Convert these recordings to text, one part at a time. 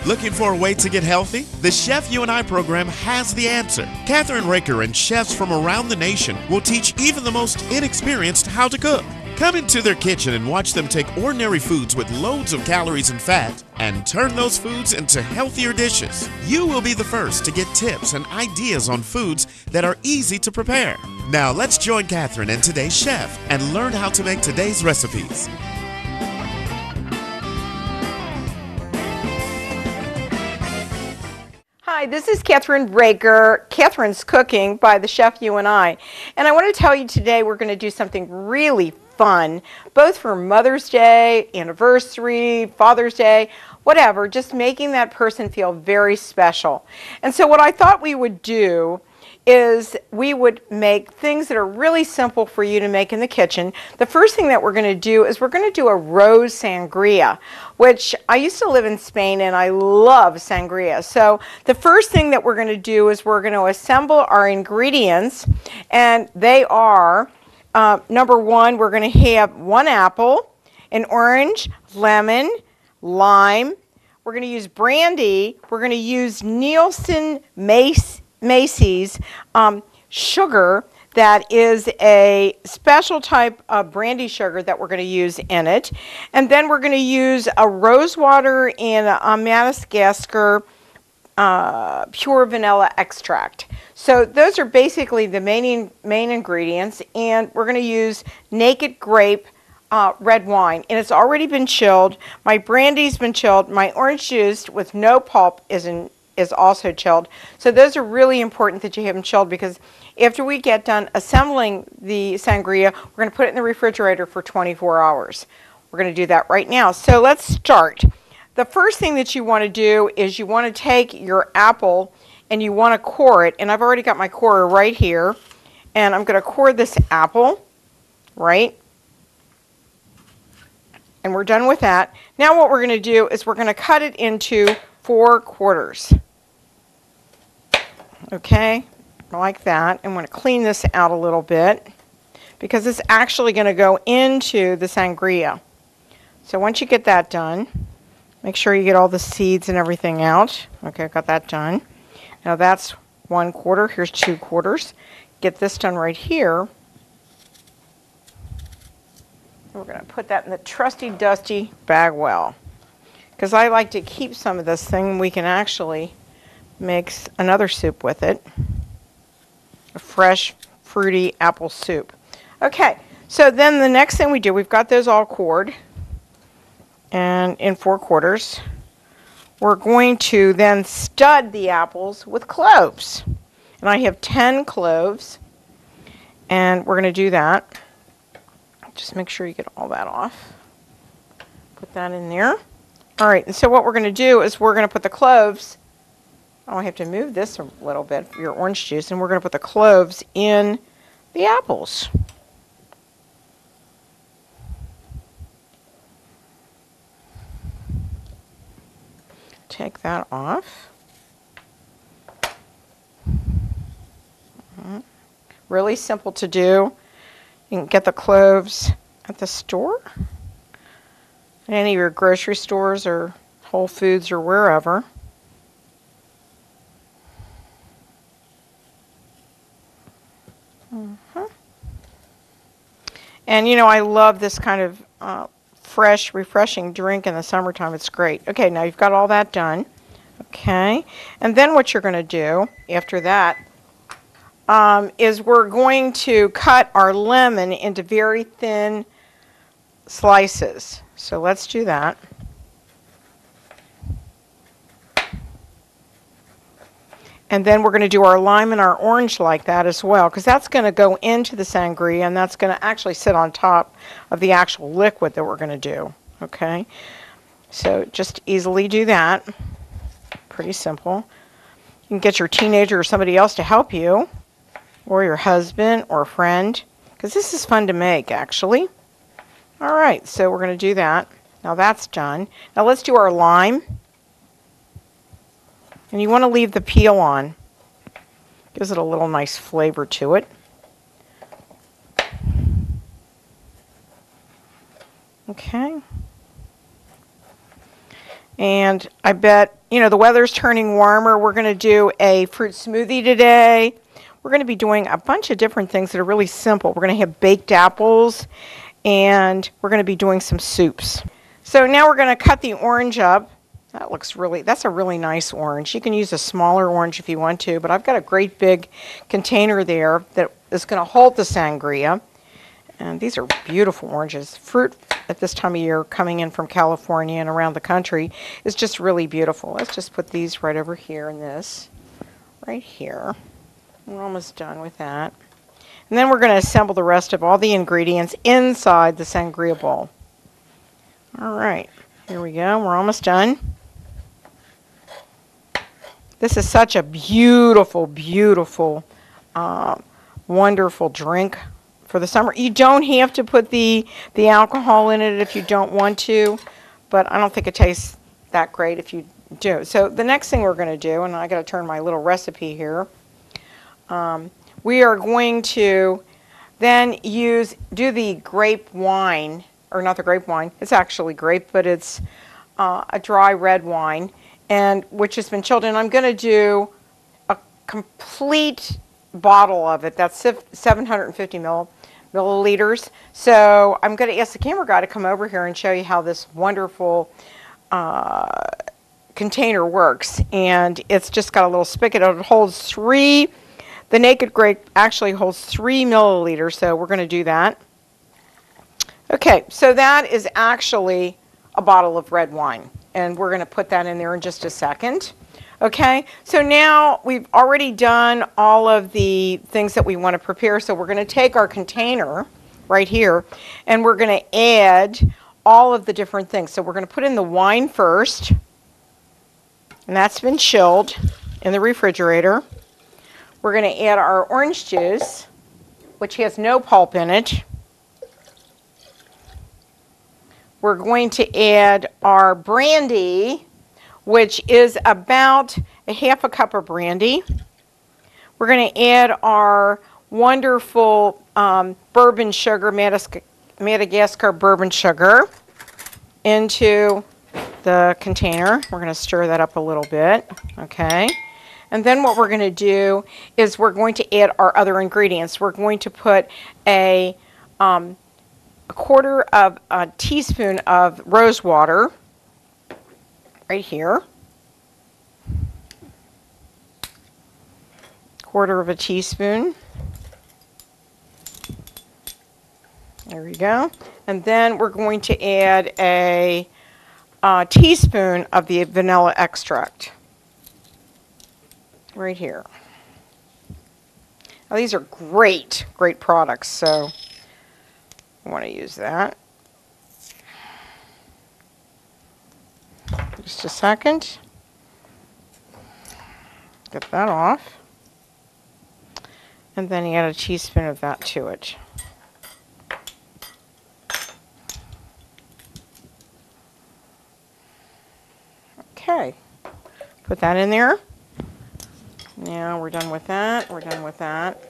Looking for a way to get healthy? The Chef You and I program has the answer. Kathryn, Raaker, and chefs from around the nation will teach even the most inexperienced how to cook. Come into their kitchen and watch them take ordinary foods with loads of calories and fat and turn those foods into healthier dishes. You will be the first to get tips and ideas on foods that are easy to prepare. Now let's join Kathryn and today's chef and learn how to make today's recipes. Hi, this is Kathryn Raaker, Kathryn's Cooking by the Chef You and I. And I want to tell you today we're going to do something really fun, both for Mother's Day, anniversary, Father's Day, whatever, just making that person feel very special. And so what I thought we would do is we would make things that are really simple for you to make in the kitchen. The first thing that we're going to do is we're going to do a rose sangria, which I used to live in Spain and I love sangria. So the first thing that we're going to do is we're going to assemble our ingredients, and they are, number one, we're going to have 1 apple, an orange, lemon, lime. We're going to use brandy. We're going to use Macy's sugar that is a special type of brandy sugar that we're going to use in it. And then we're going to use a rose water and a Madagascar pure vanilla extract. So those are basically the main ingredients, and we're going to use Naked Grape red wine, and it's already been chilled. My brandy's been chilled. My orange juice with no pulp is also chilled. So those are really important that you have them chilled, because after we get done assembling the sangria, we're going to put it in the refrigerator for 24 hours. We're going to do that right now. So let's start. The first thing that you want to do is you want to take your apple and you want to core it. And I've already got my corer right here. And I'm going to core this apple, right? And we're done with that. Now what we're going to do is we're going to cut it into 4 quarters. Okay, like that. I'm going to clean this out a little bit because it's actually going to go into the sangria. So once you get that done, make sure you get all the seeds and everything out. Okay, I've got that done. Now that's 1 quarter. Here's 2 quarters. Get this done right here. We're going to put that in the trusty dusty Bagwell, because I like to keep some of this thing. We can actually make another soup with it, a fresh fruity apple soup. Okay, so then the next thing we do, we've got those all cored and in 4 quarters. We're going to then stud the apples with cloves, and I have 10 cloves, and we're going to do that. Just make sure you get all that off. Put that in there. All right, and so what we're going to do is we're going to put the cloves, oh, I have to move this a little bit for your orange juice, and we're going to put the cloves in the apples. Take that off. Really simple to do. You can get the cloves at the store, at any of your grocery stores or Whole Foods or wherever. And you know, I love this kind of fresh, refreshing drink in the summertime. It's great. Okay, now you've got all that done. Okay, and then what you're going to do after that is we're going to cut our lemon into very thin slices. So let's do that. And then we're going to do our lime and our orange like that as well, because that's going to go into the sangria, and that's going to actually sit on top of the actual liquid that we're going to do. Okay, so just easily do that. Pretty simple. You can get your teenager or somebody else to help you, or your husband or a friend, because this is fun to make, actually. All right, so we're going to do that. Now that's done. Now let's do our lime. And you want to leave the peel on. Gives it a little nice flavor to it. Okay. And I bet, you know, the weather's turning warmer. We're going to do a fruit smoothie today. We're going to be doing a bunch of different things that are really simple. We're going to have baked apples, and we're going to be doing some soups. So now we're going to cut the orange up. That's a really nice orange. You can use a smaller orange if you want to, but I've got a great big container there that is going to hold the sangria. And these are beautiful oranges. Fruit at this time of year coming in from California and around the country is just really beautiful. Let's just put these right over here in this, right here. We're almost done with that. And then we're going to assemble the rest of all the ingredients inside the sangria bowl. All right, here we go. We're almost done. This is such a beautiful, beautiful, wonderful drink for the summer. You don't have to put the alcohol in it if you don't want to, but I don't think it tastes that great if you do. So the next thing we're going to do, and I got to turn my little recipe here, we are going to then do the grape wine, or not the grape wine, it's actually grape, but it's a dry red wine, and which has been chilled. And I'm going to do a complete bottle of it. That's 750 milliliters. So I'm going to ask the camera guy to come over here and show you how this wonderful container works. And it's just got a little spigot. It holds the naked grape actually holds 3 milliliters, so we're going to do that. Okay, so that is actually a bottle of red wine, and we're going to put that in there in just a second. Okay, so now we've already done all of the things that we want to prepare, so we're going to take our container right here, and we're going to add all of the different things. So we're going to put in the wine first, and that's been chilled in the refrigerator. We're going to add our orange juice, which has no pulp in it. We're going to add our brandy, which is about a half a cup of brandy. We're going to add our wonderful bourbon sugar, Madagascar bourbon sugar, into the container. We're going to stir that up a little bit, okay? And then what we're going to do is we're going to add our other ingredients. We're going to put a quarter of a teaspoon of rose water right here. Quarter of a teaspoon. There we go. And then we're going to add a teaspoon of the vanilla extract right here. Now these are great products, so I want to use that. Just a second. Get that off. And then add a teaspoon of that to it. Okay. Put that in there. Now we're done with that. We're done with that.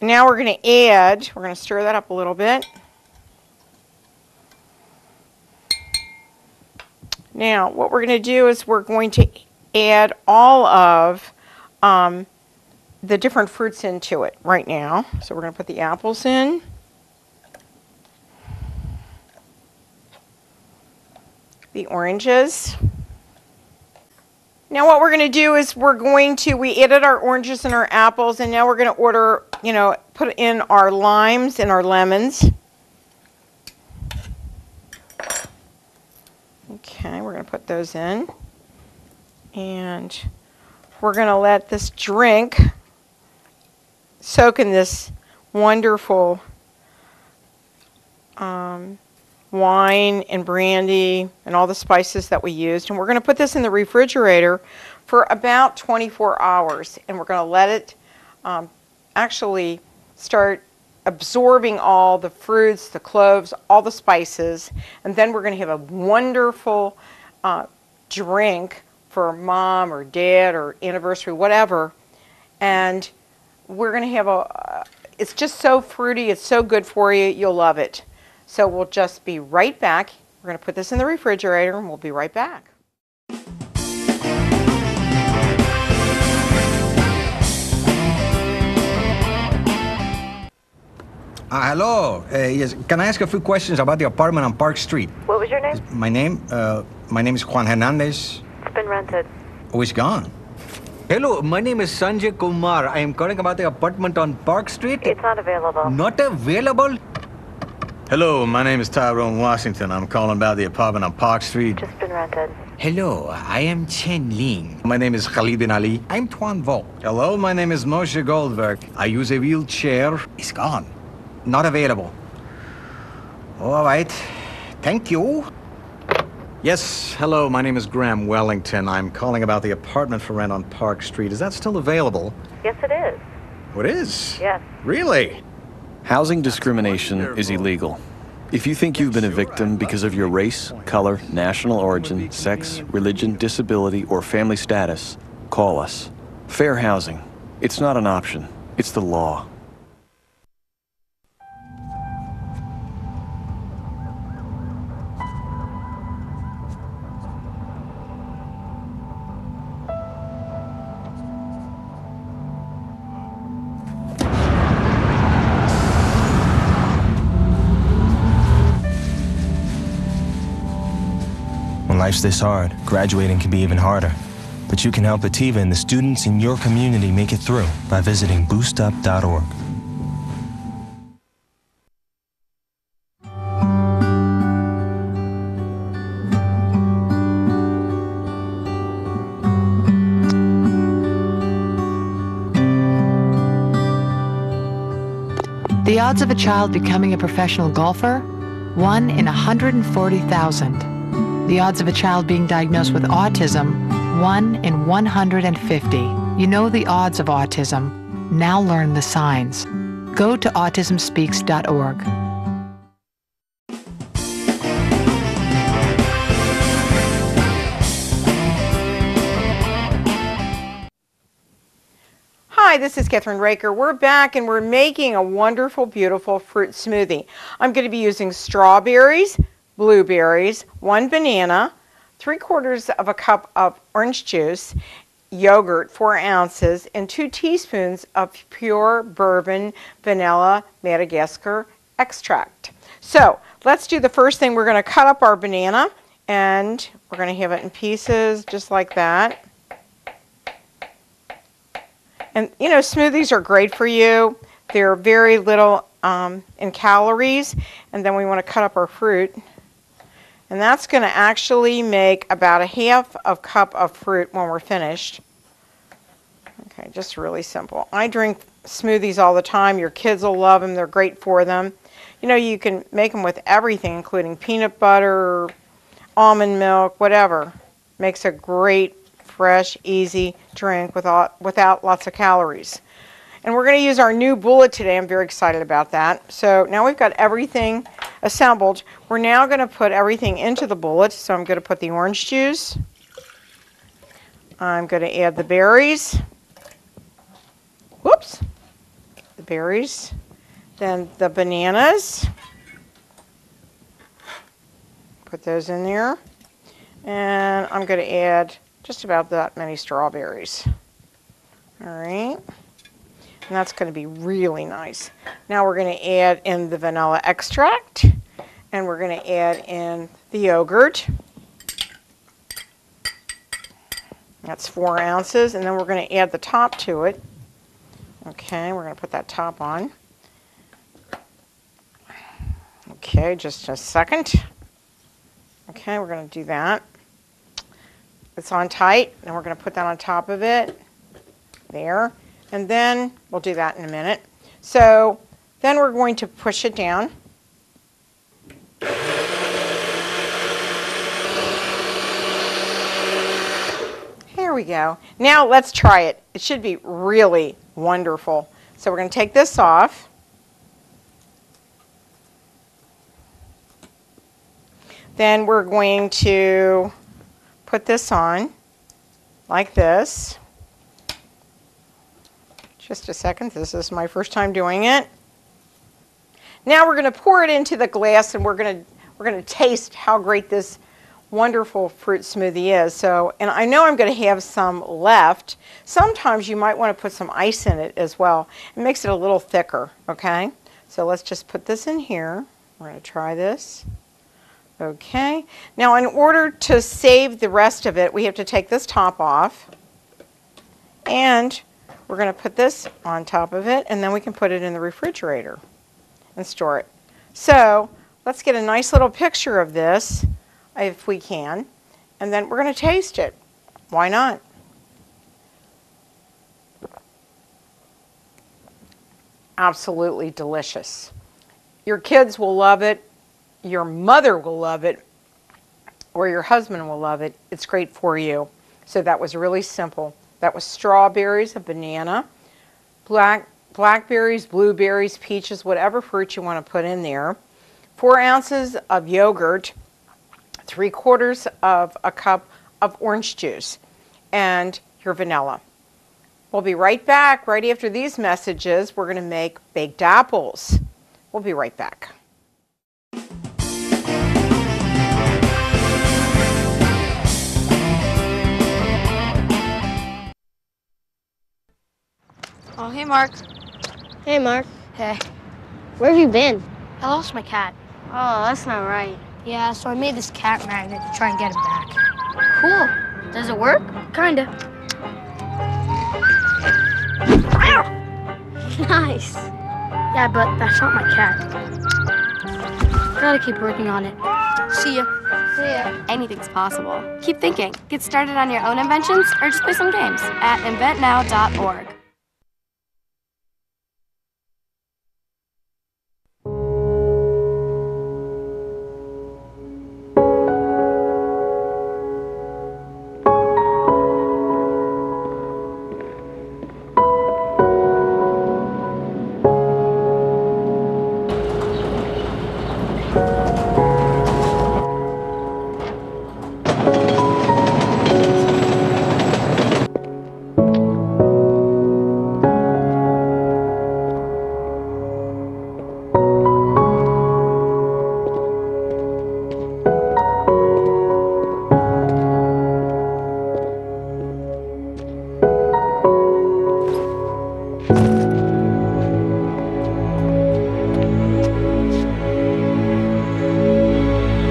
Now we're going to stir that up a little bit. Now what we're going to do is we're going to add all of the different fruits into it right now. So we're going to put the apples in. The oranges. Now what we're going to do is we added our oranges and our apples, and now we're going to put in our limes and our lemons. Okay, we're going to put those in. And we're going to let this drink soak in this wonderful wine and brandy and all the spices that we used. And we're going to put this in the refrigerator for about 24 hours. And we're going to let it actually start absorbing all the fruits, the cloves, all the spices. And then we're going to have a wonderful drink for mom or dad or anniversary, whatever. And we're going to have it's just so fruity. It's so good for you. You'll love it. So we'll just be right back We're going to put this in the refrigerator and we'll be right back. Hello. Yes. Can I ask a few questions about the apartment on Park Street? What was your name? My name is Juan Hernandez. It's been rented. Oh, it's gone. Hello, my name is Sanjay Kumar. I am calling about the apartment on Park Street. It's not available. Not available? Hello, my name is Tyrone Washington. I'm calling about the apartment on Park Street. Just been rented. Hello, I am Chen Ling. My name is Khalid bin Ali. I'm Tuan Vo. Hello, my name is Moshe Goldberg. I use a wheelchair. It's gone. Not available. All right. Thank you. Yes, hello, my name is Graham Wellington. I'm calling about the apartment for rent on Park Street. Is that still available? Yes, it is. Oh, it is? Yes. Really? Housing discrimination is illegal. If you think you've been a victim because of your race, color, national origin, sex, religion, disability, or family status, call us. Fair housing. It's not an option. It's the law. When life's this hard, graduating can be even harder. But you can help Ativa and the students in your community make it through by visiting boostup.org. The odds of a child becoming a professional golfer? 1 in 140,000. The odds of a child being diagnosed with autism? 1 in 150. You know the odds of autism. Now learn the signs. Go to autismspeaks.org. Hi, this is Kathryn Raaker. We're back and we're making a wonderful, beautiful fruit smoothie. I'm going to be using strawberries, blueberries, 1 banana, 3/4 of a cup of orange juice, yogurt, 4 ounces, and 2 teaspoons of pure bourbon vanilla Madagascar extract. So let's do the first thing. We're going to cut up our banana and we're going to have it in pieces just like that. And you know, smoothies are great for you. They're very little in calories. And then we want to cut up our fruit. And that's going to actually make about 1/2 cup of fruit when we're finished. Okay, just really simple. I drink smoothies all the time. Your kids will love them. They're great for them. You know, you can make them with everything, including peanut butter, almond milk, whatever. Makes a great, fresh, easy drink without lots of calories. And we're going to use our new bullet today. I'm very excited about that. So now we've got everything assembled. We're now going to put everything into the bullet. So I'm going to put the orange juice. I'm going to add the berries. Whoops. The berries. Then the bananas. Put those in there. And I'm going to add just about that many strawberries. All right. And that's going to be really nice. Now we're going to add in the vanilla extract. And we're going to add in the yogurt. That's 4 ounces. And then we're going to add the top to it. Okay, we're going to put that top on. Okay, just a second. Okay, we're going to do that. It's on tight, and we're going to put that on top of it. There. And then we'll do that in a minute. So then we're going to push it down. Here we go. Now let's try it. It should be really wonderful. So we're going to take this off. Then we're going to put this on like this. Just a second. This is my first time doing it. Now we're going to pour it into the glass, and we're going we're going to taste how great this wonderful fruit smoothie is. So, and I know I'm going to have some left. Sometimes you might want to put some ice in it as well. It makes it a little thicker, okay? So let's just put this in here. We're going to try this. Okay. Now, in order to save the rest of it, we have to take this top off. And we're going to put this on top of it, and then we can put it in the refrigerator and store it. So let's get a nice little picture of this, if we can, and then we're going to taste it. Why not? Absolutely delicious. Your kids will love it. Your mother will love it. Or your husband will love it. It's great for you. So that was really simple. That was strawberries, a banana, blackberries, blueberries, peaches, whatever fruit you want to put in there. 4 ounces of yogurt, 3/4 of a cup of orange juice, and your vanilla. We'll be right back. Right after these messages, we're going to make baked apples. We'll be right back. Oh, hey, Mark. Hey, Mark. Hey. Where have you been? I lost my cat. Oh, that's not right. Yeah, so I made this cat magnet to try and get him back. Cool. Does it work? Kinda. Nice. Yeah, but that's not my cat. Gotta keep working on it. See ya. See ya. Anything's possible. Keep thinking. Get started on your own inventions or just play some games at inventnow.org.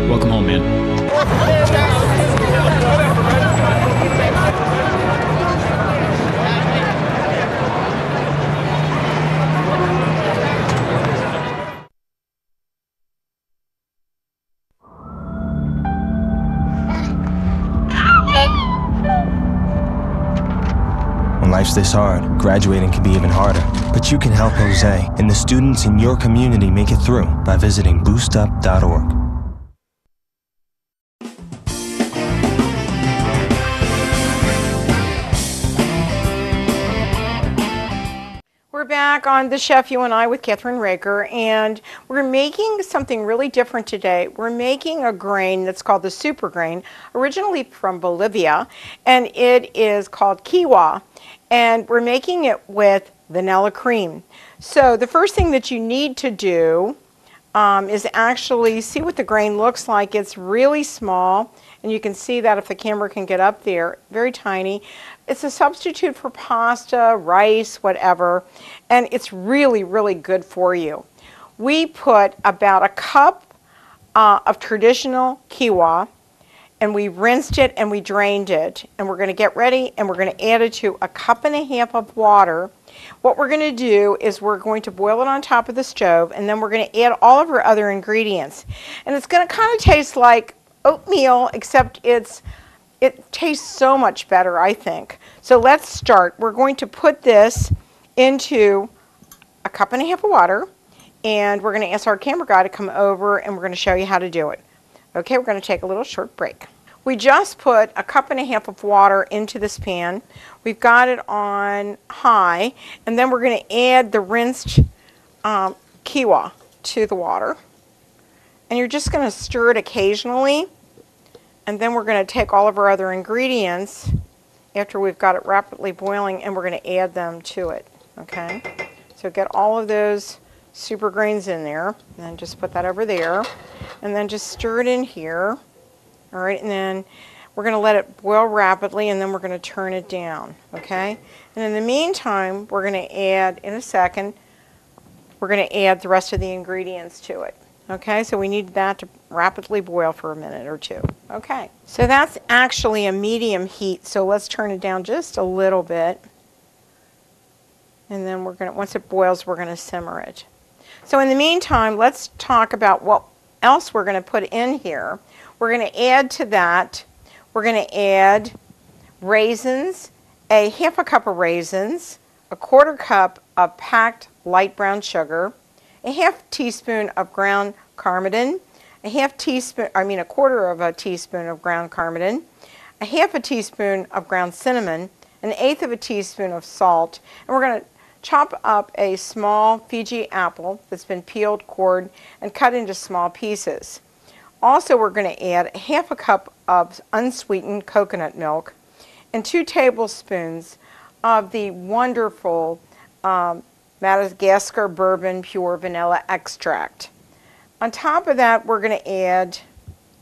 Welcome home, man. When life's this hard, graduating can be even harder. But you can help Jose and the students in your community make it through by visiting boostup.org. We're back on The Chef You and I with Kathryn Raaker, and we're making something really different today. We're making a grain that's called the super grain, originally from Bolivia, and it is called quinoa, and we're making it with vanilla cream. So the first thing that you need to do is actually see what the grain looks like. It's really small, and you can see that if the camera can get up there, very tiny. It's a substitute for pasta, rice, whatever, and it's really, really good for you. We put about a cup of traditional quinoa, and we rinsed it and we drained it, and we're going to get ready and we're going to add it to a 1.5 cups of water. What we're going to do is we're going to boil it on top of the stove, and then we're going to add all of our other ingredients. And it's going to kind of taste like oatmeal, except it tastes so much better, I think. So let's start. We're going to put this into a 1.5 cups of water, and we're going to ask our camera guy to come over, and we're going to show you how to do it. Okay, we're going to take a little short break. We just put a 1.5 cups of water into this pan. We've got it on high, and then we're going to add the rinsed quinoa to the water. And you're just going to stir it occasionally, and then we're going to take all of our other ingredients after we've got it rapidly boiling, and we're going to add them to it. Okay, so get all of those super grains in there. And then just put that over there. And then just stir it in here. All right, and then we're going to let it boil rapidly, and then we're going to turn it down, okay? And in the meantime, we're going to add, in a second, we're going to add the rest of the ingredients to it. Okay, so we need that to rapidly boil for a minute or two. Okay, so that's actually a medium heat, so let's turn it down just a little bit. And then we're going to, once it boils, we're going to simmer it. So in the meantime, let's talk about what else we're going to put in here. We're going to add to that, we're going to add raisins, a half a cup of raisins, a quarter cup of packed light brown sugar, a half teaspoon of ground carmine, a quarter of a teaspoon of ground carmine, a half a teaspoon of ground cinnamon, an eighth of a teaspoon of salt, and we're going to chop up a small Fiji apple that's been peeled, cored, and cut into small pieces. Also, we're going to add half a cup of unsweetened coconut milk and 2 tablespoons of the wonderful Madagascar bourbon pure vanilla extract. On top of that, we're going to add,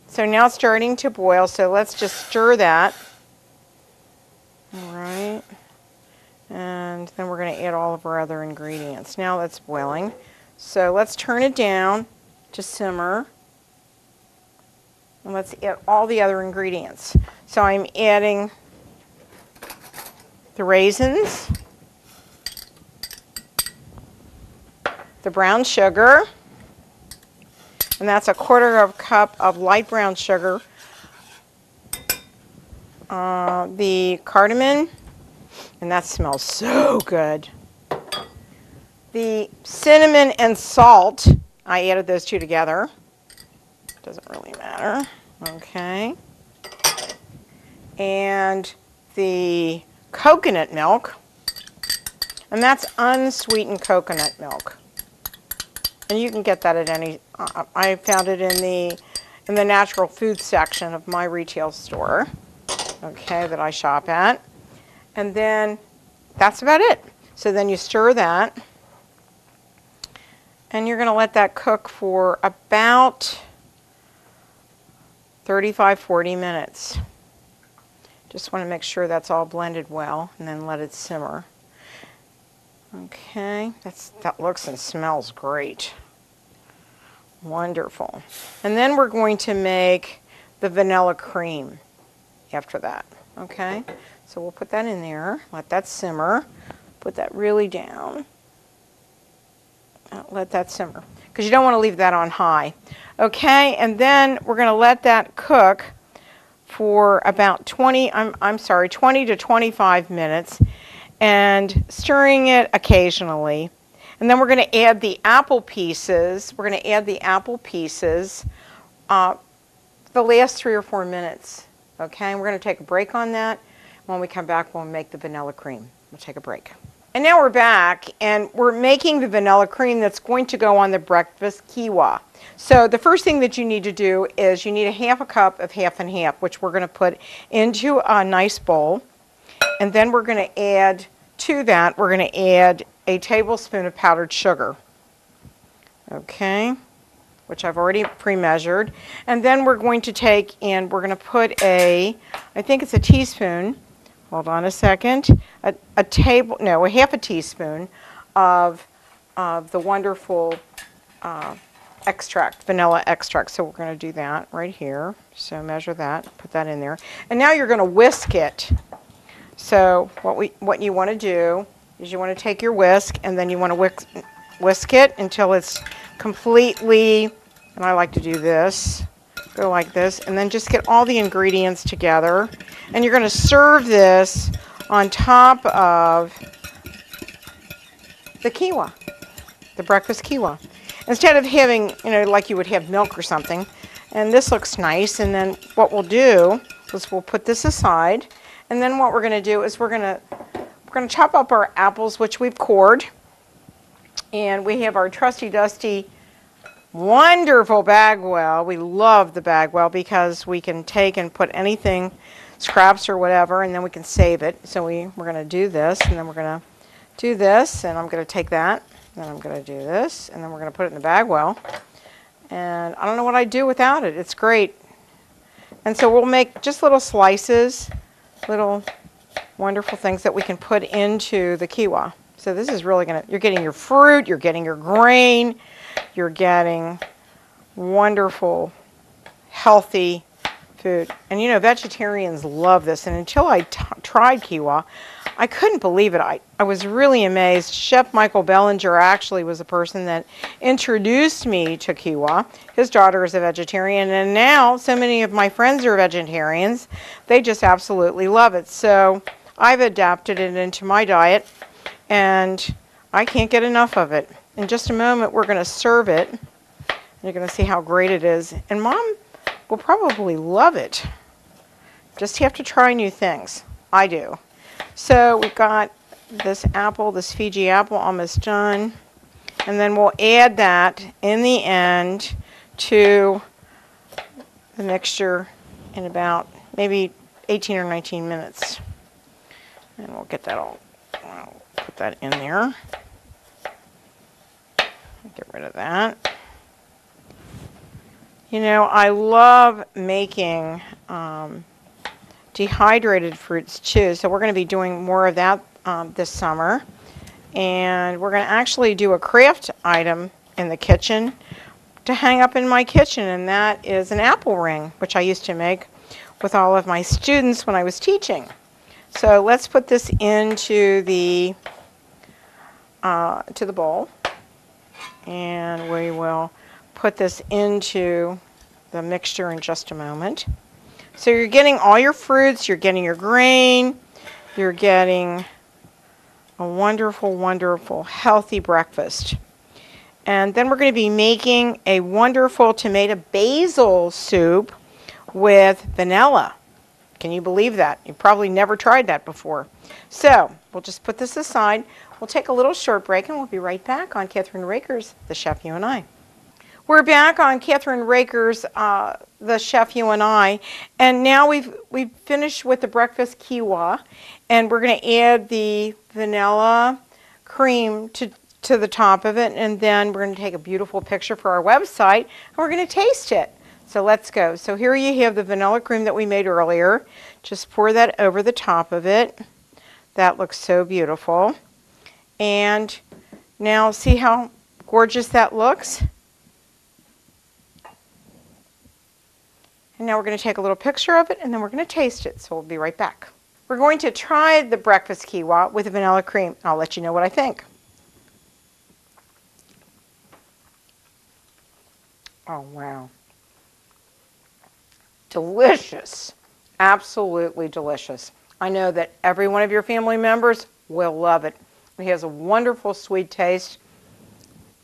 so now it's starting to boil, so let's just stir that. All right. And then we're going to add all of our other ingredients. Now that's boiling. So let's turn it down to simmer. And let's add all the other ingredients. So I'm adding the raisins, the brown sugar, and that's a quarter of a cup of light brown sugar, the cardamom, and that smells so good. The cinnamon and salt, I added those two together. Doesn't really matter. Okay. And the coconut milk, and that's unsweetened coconut milk. And you can get that at any, I found it in the natural food section of my retail store, okay, that I shop at. And then that's about it. So then you stir that, and you're going to let that cook for about 35-40 minutes. Just want to make sure that's all blended well, and then let it simmer. Okay, that looks and smells great. Wonderful. And then we're going to make the vanilla cream after that. Okay, so we'll put that in there, let that simmer, put that really down. Let that simmer, because you don't want to leave that on high. Okay, and then we're going to let that cook for about 20 to 25 minutes, and stirring it occasionally. And then we're going to add the apple pieces. We're going to add the apple pieces the last 3 or 4 minutes. Okay, and we're going to take a break on that. When we come back, we'll make the vanilla cream. We'll take a break. And now we're back, and we're making the vanilla cream that's going to go on the breakfast quinoa. So the first thing that you need to do is you need a half a cup of half and half, which we're going to put into a nice bowl. And then we're going to add to that, we're going to add a tablespoon of powdered sugar. Okay, which I've already pre-measured. And then we're going to take and we're going to put I think it's a teaspoon, hold on a second, a half a teaspoon of the wonderful extract, vanilla extract. So we're going to do that right here. So measure that, put that in there. And now you're going to whisk it. So what you want to do is you want to take your whisk, and then you want to whisk it until it's completely, and I like to do this, go like this, and then just get all the ingredients together. And you're going to serve this on top of the quinoa, the breakfast quinoa. Instead of having, like you would have milk or something. And this looks nice. And then what we'll do is we'll put this aside. And then what we're going to do is we're going to chop up our apples, which we've cored. And we have our trusty dusty wonderful bagwell. We love the bagwell because we can take and put anything, scraps or whatever, and then we can save it. So we're going to do this, and then we're going to do this, and I'm going to take that, Then I'm going to do this, and then we're going to put it in the bag well. And I don't know what I'd do without it. It's great. And so we'll make just little slices, little wonderful things that we can put into the quinoa. So this is really going to, you're getting your fruit, you're getting your grain, you're getting wonderful, healthy food. And you know, vegetarians love this. And until I tried quinoa, I couldn't believe it. I was really amazed. Chef Michael Bellinger actually was the person that introduced me to quinoa. His daughter is a vegetarian, and now so many of my friends are vegetarians. They just absolutely love it. So I've adapted it into my diet, and I can't get enough of it. In just a moment, we're going to serve it. You're going to see how great it is. And Mom will probably love it. Just have to try new things. I do. So we've got this apple, this Fiji apple, almost done. And then we'll add that in the end to the mixture in about maybe 18 or 19 minutes. And we'll get that all, I'll put that in there. Get rid of that. You know, I love making dehydrated fruits too, so we're going to be doing more of that this summer. And we're going to actually do a craft item in the kitchen to hang up in my kitchen, and that is an apple ring, which I used to make with all of my students when I was teaching. So let's put this into the bowl, and we will put this into the mixture in just a moment. So you're getting all your fruits, you're getting your grain, you're getting a wonderful, wonderful, healthy breakfast. And then we're going to be making a wonderful tomato basil soup with vanilla. Can you believe that? You've probably never tried that before. So we'll just put this aside. We'll take a little short break, and we'll be right back on Kathryn Raaker's The Chef You and I. We're back on Kathryn Raaker's The Chef You and I, and now we've finished with the breakfast quinoa, and we're going to add the vanilla cream to the top of it, and then we're going to take a beautiful picture for our website, and we're going to taste it. So let's go. So here you have the vanilla cream that we made earlier. Just pour that over the top of it. That looks so beautiful. And now see how gorgeous that looks? And now we're going to take a little picture of it, and then we're going to taste it. So we'll be right back. We're going to try the breakfast quinoa with the vanilla cream. I'll let you know what I think. Oh, wow. Delicious. Absolutely delicious. I know that every one of your family members will love it. It has a wonderful sweet taste,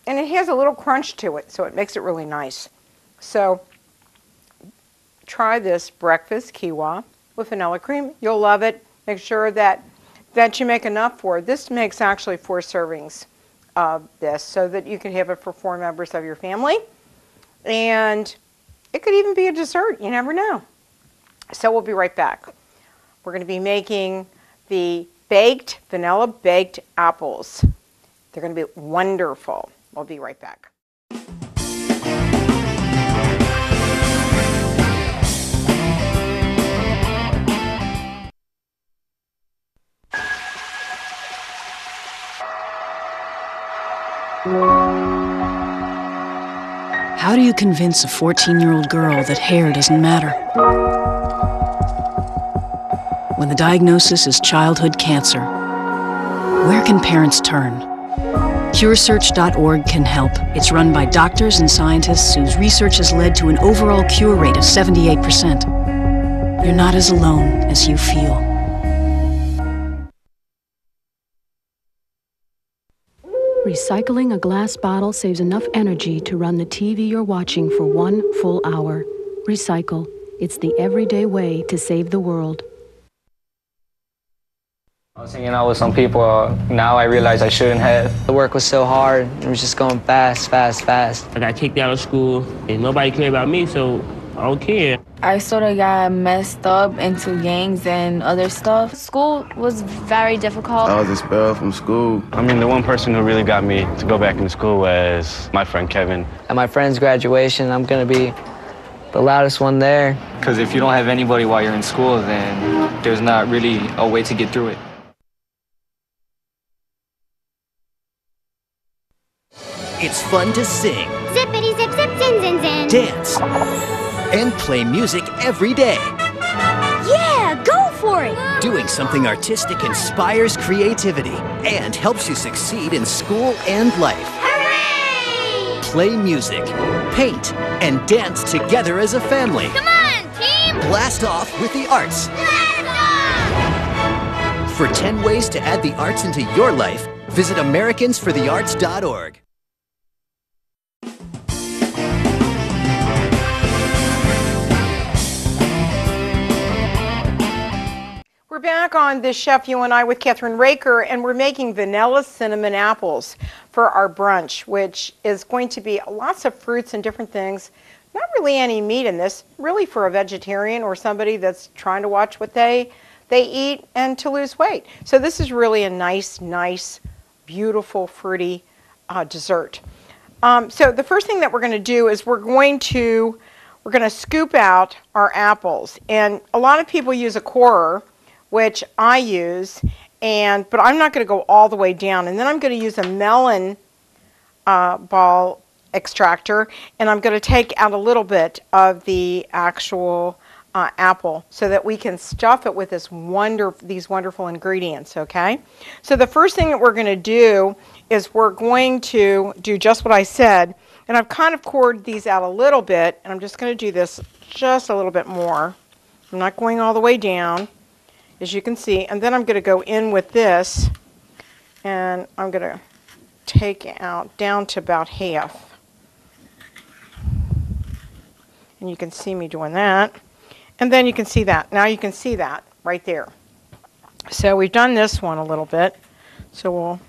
and it has a little crunch to it, so it makes it really nice. So try this breakfast quinoa with vanilla cream. You'll love it. Make sure that you make enough for it. This makes actually 4 servings of this, so that you can have it for 4 members of your family. And it could even be a dessert. You never know. So we'll be right back. We're going to be making the vanilla baked apples. They're going to be wonderful. We'll be right back. How do you convince a 14-year-old girl that hair doesn't matter? When the diagnosis is childhood cancer, where can parents turn? CureSearch.org can help. It's run by doctors and scientists whose research has led to an overall cure rate of 78%. You're not as alone as you feel. Recycling a glass bottle saves enough energy to run the TV you're watching for 1 full hour. Recycle. It's the everyday way to save the world. I was hanging out with some people. Now I realize I shouldn't have. The work was so hard. It was just going fast. I got kicked out of school, and nobody cared about me, so Okay. I sort of got messed up into gangs and other stuff. School was very difficult. I was expelled from school. I mean, the one person who really got me to go back into school was my friend Kevin. At my friend's graduation, I'm gonna be the loudest one there. Because if you don't have anybody while you're in school, then there's not really a way to get through it. It's fun to sing, Zippity zip zip zin zin zin. dance, and play music every day. Yeah, go for it. Doing something artistic inspires creativity and helps you succeed in school and life. Hooray! Play music, paint, and dance together as a family. Come on, team. Blast off with the arts. Blast off! For 10 ways to add the arts into your life, visit americansforthearts.org. We're back on This Chef You and I with Kathryn Raaker, and we're making vanilla cinnamon apples for our brunch, which is going to be lots of fruits and different things. Not really any meat in this, really for a vegetarian or somebody that's trying to watch what they eat and to lose weight. So this is really a nice, beautiful, fruity dessert. So the first thing that we're going to do is we're going to scoop out our apples. And a lot of people use a corer, which I use, but I'm not going to go all the way down. And then I'm going to use a melon ball extractor, and I'm going to take out a little bit of the actual apple so that we can stuff it with these wonderful ingredients, okay? So the first thing that we're going to do is we're going to do just what I said, and I've kind of cored these out a little bit, and I'm just going to do this just a little bit more. I'm not going all the way down, as you can see, and then I'm going to go in with this, and I'm going to take out down to about half. And you can see me doing that. And then you can see that. Now you can see that right there. So we've done this one a little bit. So we'll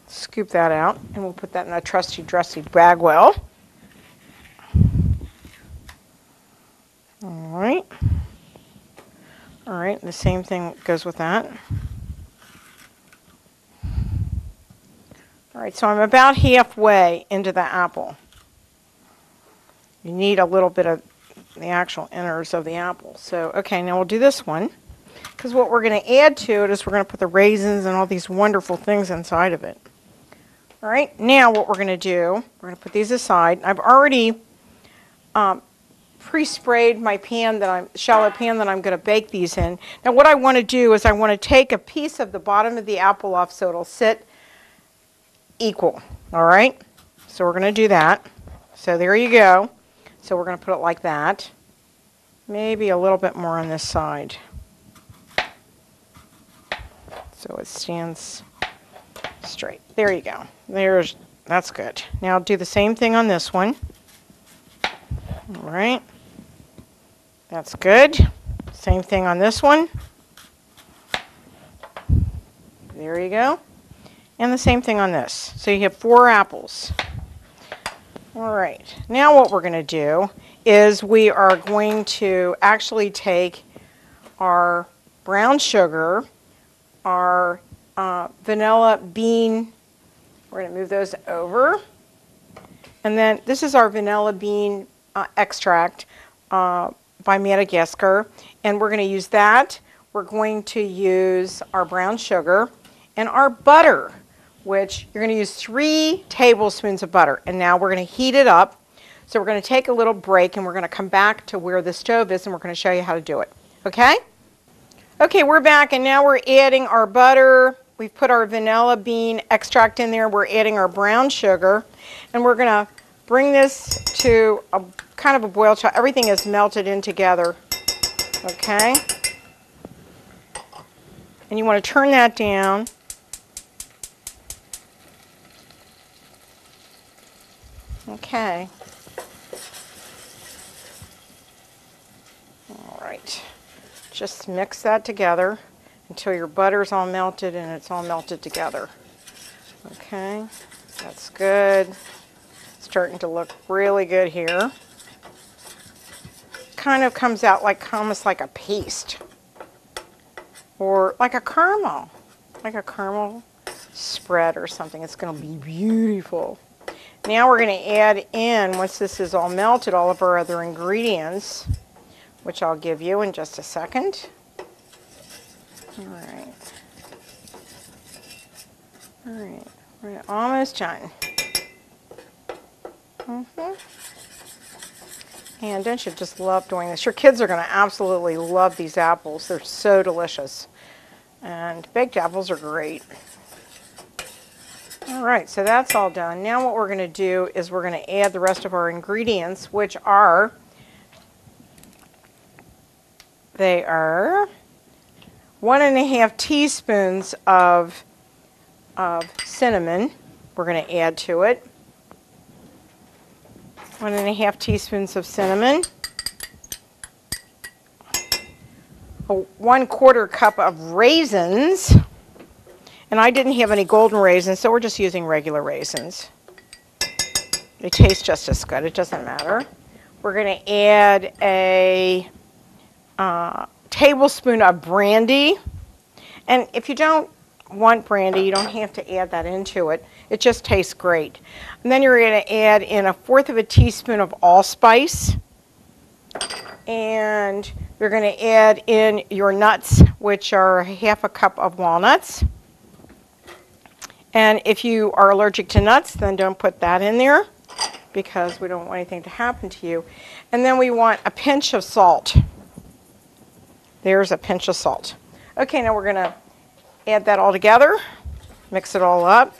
scoop that out, and we'll put that in a trusty, dressy bagwell. All right. All right, the same thing goes with that. All right, so I'm about halfway into the apple. You need a little bit of the actual innards of the apple. So, okay, now we'll do this one, because what we're going to add to it is we're going to put the raisins and all these wonderful things inside of it. All right, now what we're going to do, we're going to put these aside. I've already pre-sprayed my shallow pan that I'm going to bake these in. Now what I want to do is I want to take a piece of the bottom of the apple off so it'll sit equal. All right, so we're going to do that. So there you go. So we're going to put it like that. Maybe a little bit more on this side, so it stands straight. There you go. That's good. Now do the same thing on this one. All right. That's good. Same thing on this one. There you go. And the same thing on this. So you have 4 apples. All right. Now what we're going to do is we are going to actually take our brown sugar, our vanilla bean. We're going to move those over. And then this is our vanilla bean extract by Madagascar, and we're going to use that. We're going to use our brown sugar and our butter, which you're going to use 3 tablespoons of butter. And now we're going to heat it up. So we're going to take a little break, and we're going to come back to where the stove is, and we're going to show you how to do it. Okay? Okay, we're back, and now we're adding our butter. We've put our vanilla bean extract in there. We're adding our brown sugar, and we're going to bring this to a kind of a boil. Everything is melted in together. Okay? And you want to turn that down. Okay. All right. Just mix that together until your butter's all melted and it's all melted together. Okay. That's good. Starting to look really good here. kind of comes out like almost like a paste. Or like a caramel spread or something. It's going to be beautiful. Now we're going to add in, once this is all melted, all of our other ingredients, which I'll give you in just a second. All right. All right, we're almost done. And don't you just love doing this? Your kids are going to absolutely love these apples. They're so delicious. And baked apples are great. All right, so that's all done. Now what we're going to do is we're going to add the rest of our ingredients, which are, they are 1½ teaspoons of cinnamon. We're going to add to it. 1½ teaspoons of cinnamon. A 1/4 cup of raisins. And I didn't have any golden raisins, so we're just using regular raisins. They taste just as good. It doesn't matter. We're going to add a tablespoon of brandy. And if you don't want brandy, you don't have to add that into it. It just tastes great. And then you're going to add in 1/4 teaspoon of allspice. And you're going to add in your nuts, which are 1/2 cup of walnuts. And if you are allergic to nuts, then don't put that in there because we don't want anything to happen to you. And then we want a pinch of salt. There's a pinch of salt. Okay, now we're going to add that all together, mix it all up.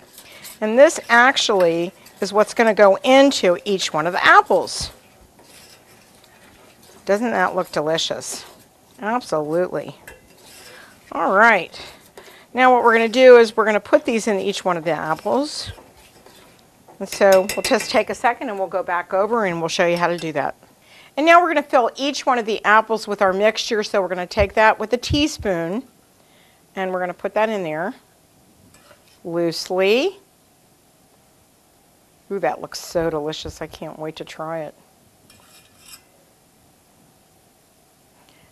And this actually is what's going to go into each one of the apples. Doesn't that look delicious? Absolutely. All right. Now what we're going to do is we're going to put these in each one of the apples. And so we'll just take a second and we'll go back over and we'll show you how to do that. And now we're going to fill each one of the apples with our mixture. So we're going to take that with a teaspoon and we're going to put that in there loosely. Ooh, that looks so delicious. I can't wait to try it.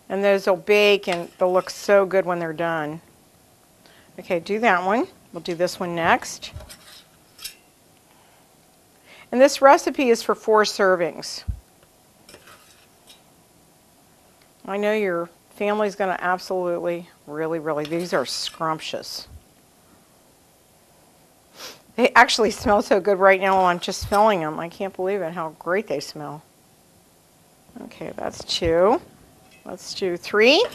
And those will bake and they'll look so good when they're done. Okay, do that one. We'll do this one next. And this recipe is for 4 servings. I know your family's going to absolutely, really, these are scrumptious. They actually smell so good right now while I'm just filling them. I can't believe it, how great they smell. Okay, that's 2. Let's do 3.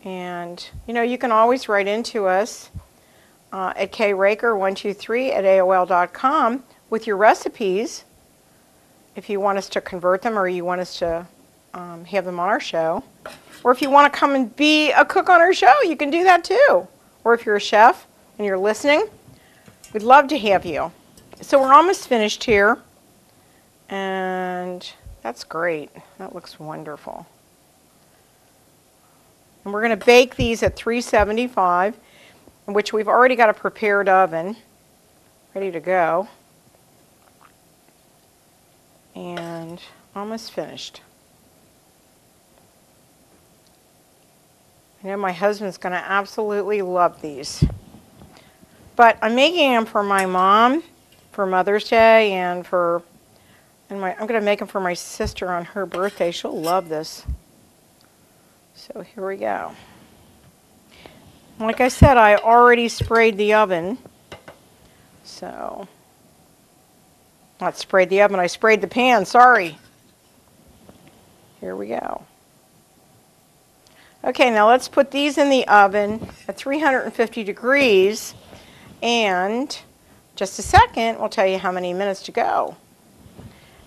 And, you know, you can always write into us at kraaker123@aol.com with your recipes if you want us to convert them or you want us to have them on our show. Or if you want to come and be a cook on our show, you can do that too. Or if you're a chef and you're listening, we'd love to have you. So we're almost finished here. And that's great. That looks wonderful. And we're going to bake these at 375, in which we've already got a prepared oven ready to go. And almost finished. I know my husband's going to absolutely love these. But I'm making them for my mom for Mother's Day and I'm going to make them for my sister on her birthday. She'll love this. So here we go. Like I said, I already sprayed the oven. So, not sprayed the oven, I sprayed the pan, sorry. Here we go. Okay, now let's put these in the oven at 350 degrees. And just a second, we'll tell you how many minutes to go.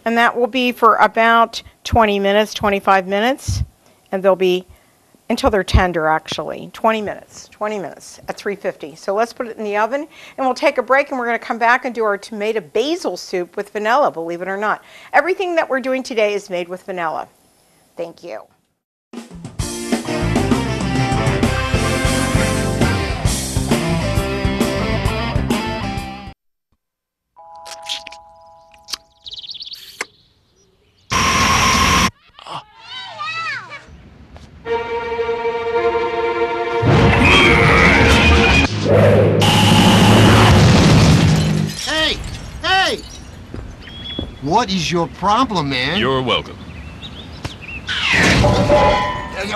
And that will be for about 20 minutes, 25 minutes. And they'll be until they're tender, actually. 20 minutes at 350. So let's put it in the oven, and we'll take a break, and we're going to come back and do our tomato basil soup with vanilla, believe it or not. Everything that we're doing today is made with vanilla. Thank you. What is your problem, man? You're welcome.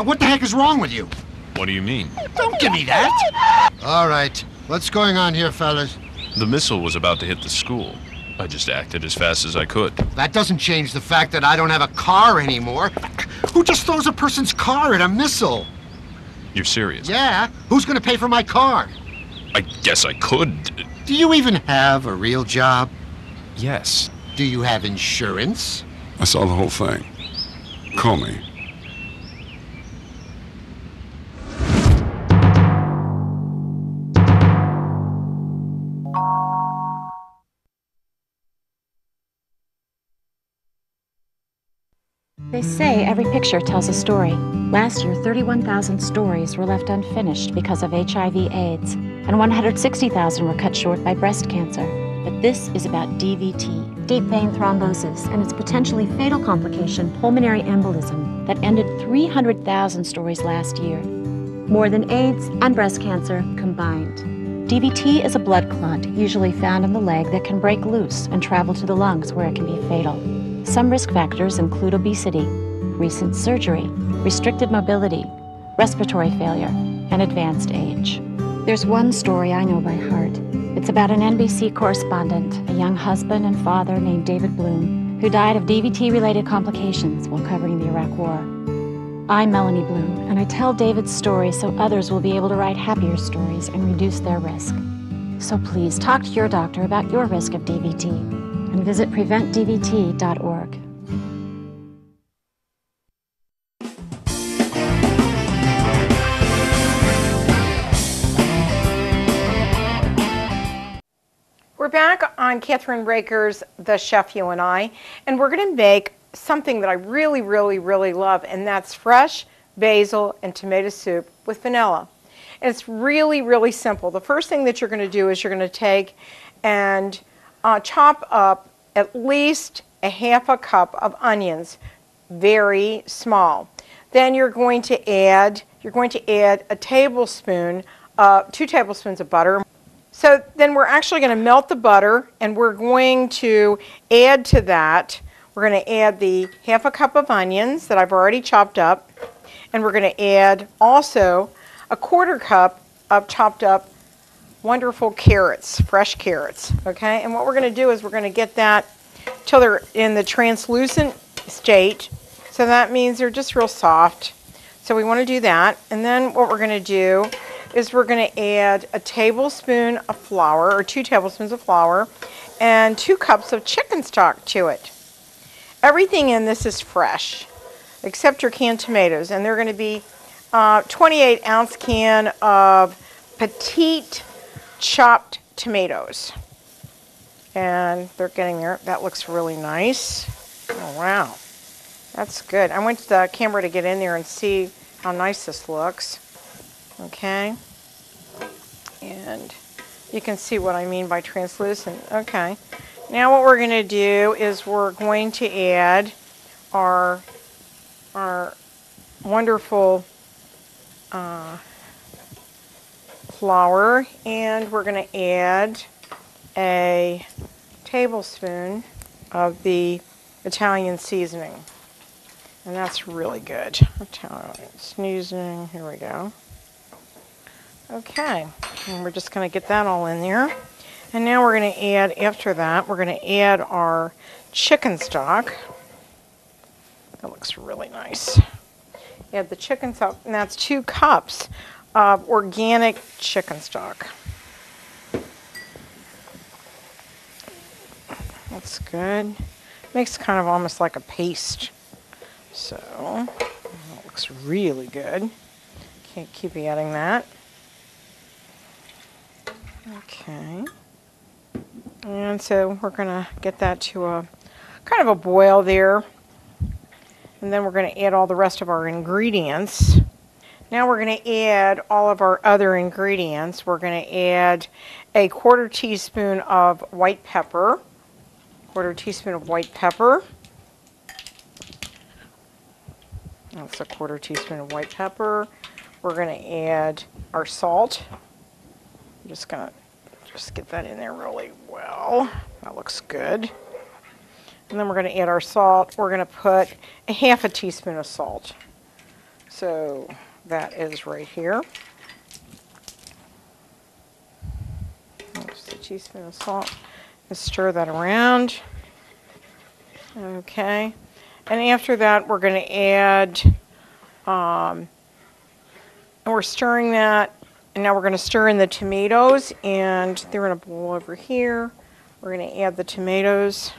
What the heck is wrong with you? What do you mean? Don't give me that! All right, what's going on here, fellas? The missile was about to hit the school. I just acted as fast as I could. That doesn't change the fact that I don't have a car anymore. Who just throws a person's car at a missile? You're serious? Yeah, who's gonna pay for my car? I guess I could. Do you even have a real job? Yes. Do you have insurance? I saw the whole thing. Call me. They say every picture tells a story. Last year, 31,000 stories were left unfinished because of HIV/AIDS, and 160,000 were cut short by breast cancer. But this is about DVT, deep vein thrombosis, and its potentially fatal complication, pulmonary embolism, that ended 300,000 stories last year. More than AIDS and breast cancer combined. DVT is a blood clot, usually found in the leg, that can break loose and travel to the lungs, where it can be fatal. Some risk factors include obesity, recent surgery, restricted mobility, respiratory failure, and advanced age. There's one story I know by heart. It's about an NBC correspondent, a young husband and father named David Bloom, who died of DVT-related complications while covering the Iraq War. I'm Melanie Bloom, and I tell David's story so others will be able to write happier stories and reduce their risk. So please talk to your doctor about your risk of DVT and visit preventdvt.org. We're back on Kathryn Raaker's The Chef You and I, and we're going to make something that I really, really, really love, and that's fresh basil and tomato soup with vanilla. And it's really, really simple. The first thing that you're going to do is you're going to take and chop up at least a half a cup of onions, very small. Then you're going to add a tablespoon, 2 tablespoons of butter. So then we're actually going to melt the butter, and we're going to add to that, we're going to add the half a cup of onions that I've already chopped up, and we're going to add also a 1/4 cup of chopped up wonderful carrots, fresh carrots, okay? And what we're going to do is we're going to get that till they're in the translucent state. So that means they're just real soft. So we want to do that. And then what we're going to do is we're going to add a tablespoon of flour, or 2 tablespoons of flour, and 2 cups of chicken stock to it. Everything in this is fresh, except your canned tomatoes. And they're going to be 28-ounce can of petite chopped tomatoes. And they're getting there. That looks really nice. Oh, wow. That's good. I went to the camera to get in there and see how nice this looks. Okay. And you can see what I mean by translucent. Okay. Now what we're going to do is we're going to add our wonderful flour, and we're going to add a tablespoon of the Italian seasoning. And that's really good. Italian seasoning, here we go. Okay, and we're just going to get that all in there. And now we're going to add, after that, we're going to add our chicken stock. That looks really nice. Add the chicken stock, and that's 2 cups of organic chicken stock. That's good. Makes kind of almost like a paste. So, that looks really good. Can't keep adding that. Okay. And so we're going to get that to a kind of a boil there. And then we're going to add all the rest of our ingredients. Now we're going to add all of our other ingredients. We're going to add a 1/4 teaspoon of white pepper. 1/4 teaspoon of white pepper. That's a 1/4 teaspoon of white pepper. We're going to add our salt. I'm just going to get that in there really well. That looks good. And then we're going to add our salt. We're going to put a half a teaspoon of salt. So that is right here. Just a teaspoon of salt. And stir that around. Okay. And after that, we're going to add, and we're stirring that. And now we're going to stir in the tomatoes. And they're in a bowl over here. We're going to add the tomatoes.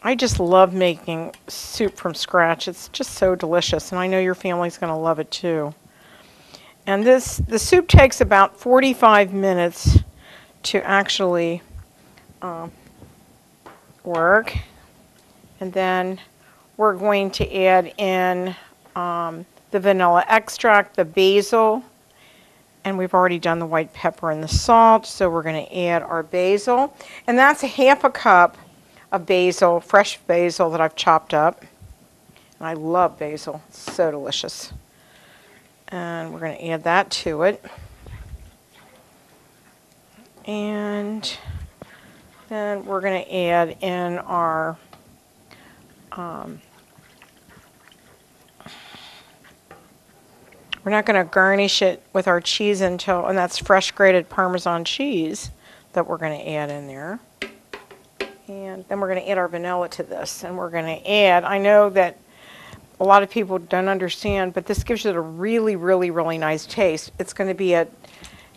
I just love making soup from scratch. It's just so delicious, and I know your family's going to love it too. And the soup takes about 45 minutes to actually work. And then we're going to add in the vanilla extract, the basil, and we've already done the white pepper and the salt, so we're going to add our basil. And that's a half a cup of basil, fresh basil that I've chopped up. And I love basil. It's so delicious. And we're going to add that to it. And then we're going to add in our we're not going to garnish it with our cheese until, and that's fresh grated Parmesan cheese that we're going to add in there. And then we're going to add our vanilla to this, and we're going to add, I know that a lot of people don't understand, but this gives it a really, really, really nice taste. It's going to be a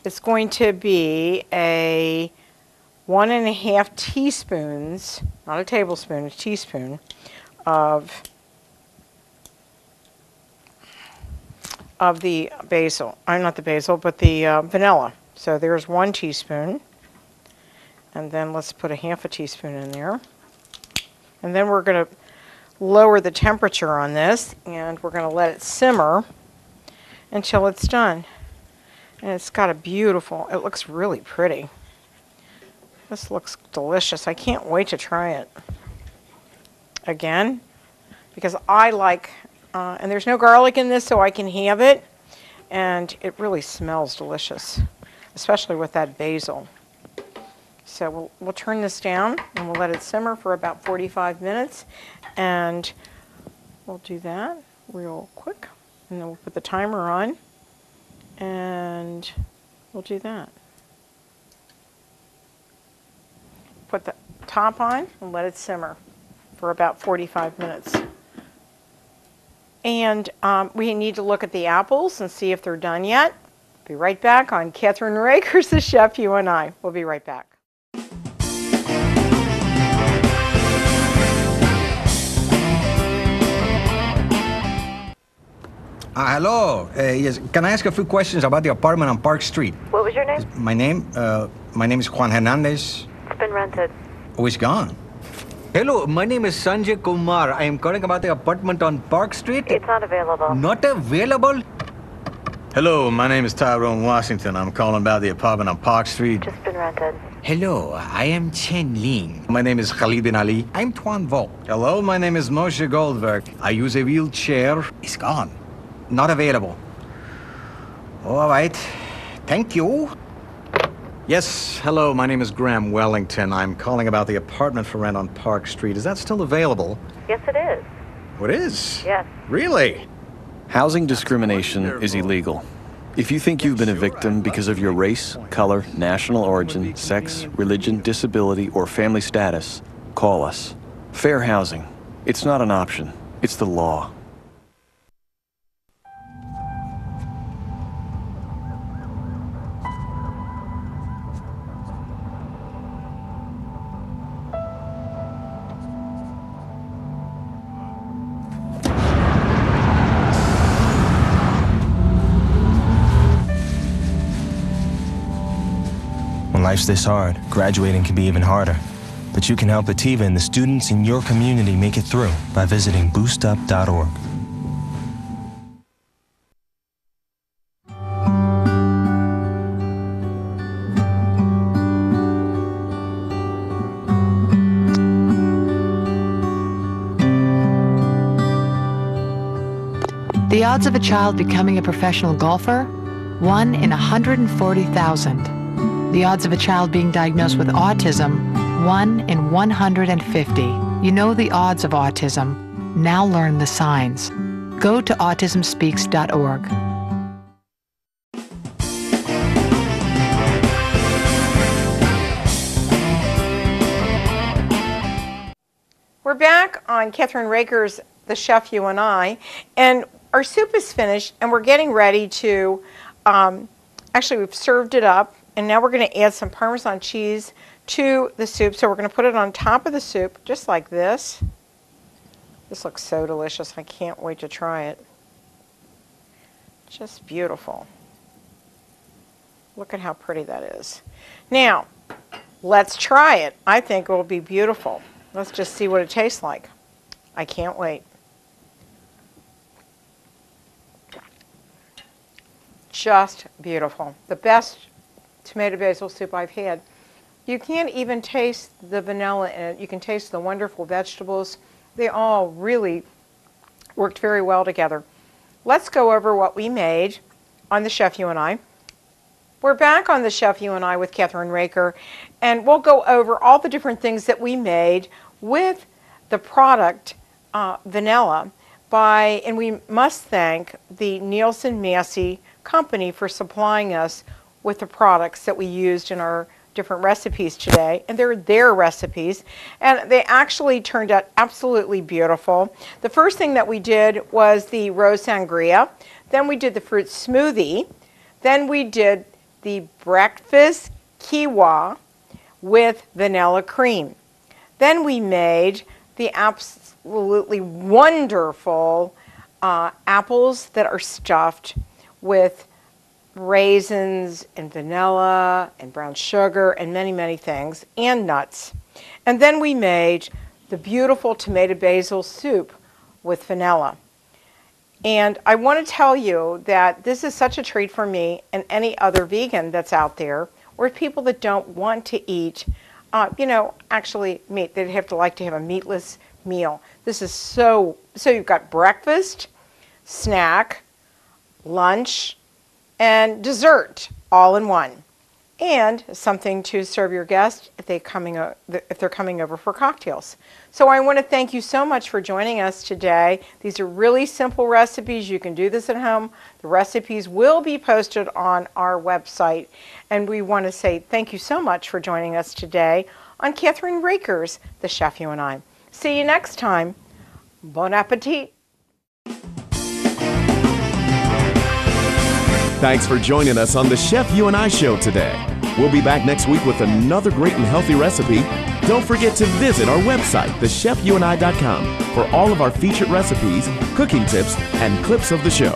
1.5 teaspoons, not a tablespoon, a teaspoon of the basil. Not the basil, but the vanilla. So there's 1 teaspoon. And then let's put a half a teaspoon in there. And then we're going to lower the temperature on this, and we're going to let it simmer until it's done. And it's got a beautiful, it looks really pretty. This looks delicious. I can't wait to try it again, because I like, and there's no garlic in this, so I can have it. And it really smells delicious, especially with that basil. So we'll turn this down and we'll let it simmer for about 45 minutes. And we'll do that real quick. And then we'll put the timer on and we'll do that. Put the top on and let it simmer for about 45 minutes. And we need to look at the apples and see if they're done yet. Be right back on Kathryn Raaker's The Chef You and I. We'll be right back. Hello. Yes. Can I ask a few questions about the apartment on Park Street? What was your name? My name is Juan Hernandez. It's been rented. Oh, it's gone. Hello, my name is Sanjay Kumar. I am calling about the apartment on Park Street. It's not available. Not available? Hello, my name is Tyrone Washington. I'm calling about the apartment on Park Street. Just been rented. Hello, I am Chen Ling. My name is Khalid bin Ali. I'm Tuan Vo. Hello, my name is Moshe Goldberg. I use a wheelchair. It's gone. Not available. All right. Thank you. Yes, hello, my name is Graham Wellington. I'm calling about the apartment for rent on Park Street. Is that still available? Yes, it is. Oh, it is? Yes. Really? Housing discrimination is illegal. If you think you've been a victim because of your race, color, national origin, sex, religion, disability, or family status, call us. Fair housing. It's not an option. It's the law. When life's this hard, graduating can be even harder. But you can help Ativa and the students in your community make it through by visiting boostup.org. The odds of a child becoming a professional golfer? 1 in 140,000. The odds of a child being diagnosed with autism, 1 in 150. You know the odds of autism. Now learn the signs. Go to autismspeaks.org. We're back on Kathryn Raaker's The Chef You and I, and our soup is finished, and we're getting ready to, actually we've served it up, and now we're going to add some Parmesan cheese to the soup. So we're going to put it on top of the soup, just like this. This looks so delicious. I can't wait to try it. Just beautiful. Look at how pretty that is. Now, let's try it. I think it will be beautiful. Let's just see what it tastes like. I can't wait. Just beautiful. The best tomato basil soup I've had. You can't even taste the vanilla in it. You can taste the wonderful vegetables. They all really worked very well together. Let's go over what we made on The Chef You and I. We're back on The Chef You and I with Kathryn Raaker, and we'll go over all the different things that we made with the product vanilla and we must thank the Nielsen Massey company for supplying us with the products that we used in our different recipes today, and they're their recipes, and they actually turned out absolutely beautiful. The first thing that we did was the rose sangria, then we did the fruit smoothie, then we did the breakfast quinoa with vanilla cream. Then we made the absolutely wonderful apples that are stuffed with raisins and vanilla and brown sugar and many, many things, and nuts. And then we made the beautiful tomato basil soup with vanilla. And I want to tell you that this is such a treat for me and any other vegan that's out there, or people that don't want to eat, actually meat. They'd have to like to have a meatless meal. This is so you've got breakfast, snack, lunch, and dessert all in one, and something to serve your guests if they're coming over for cocktails. So I want to thank you so much for joining us today. These are really simple recipes. You can do this at home. The recipes will be posted on our website, and we want to say thank you so much for joining us today on Kathryn Raaker's The Chef You and I. See you next time. Bon appetit. Thanks for joining us on the Chef You and I show today. We'll be back next week with another great and healthy recipe. Don't forget to visit our website, thechefyouandi.com, for all of our featured recipes, cooking tips, and clips of the show.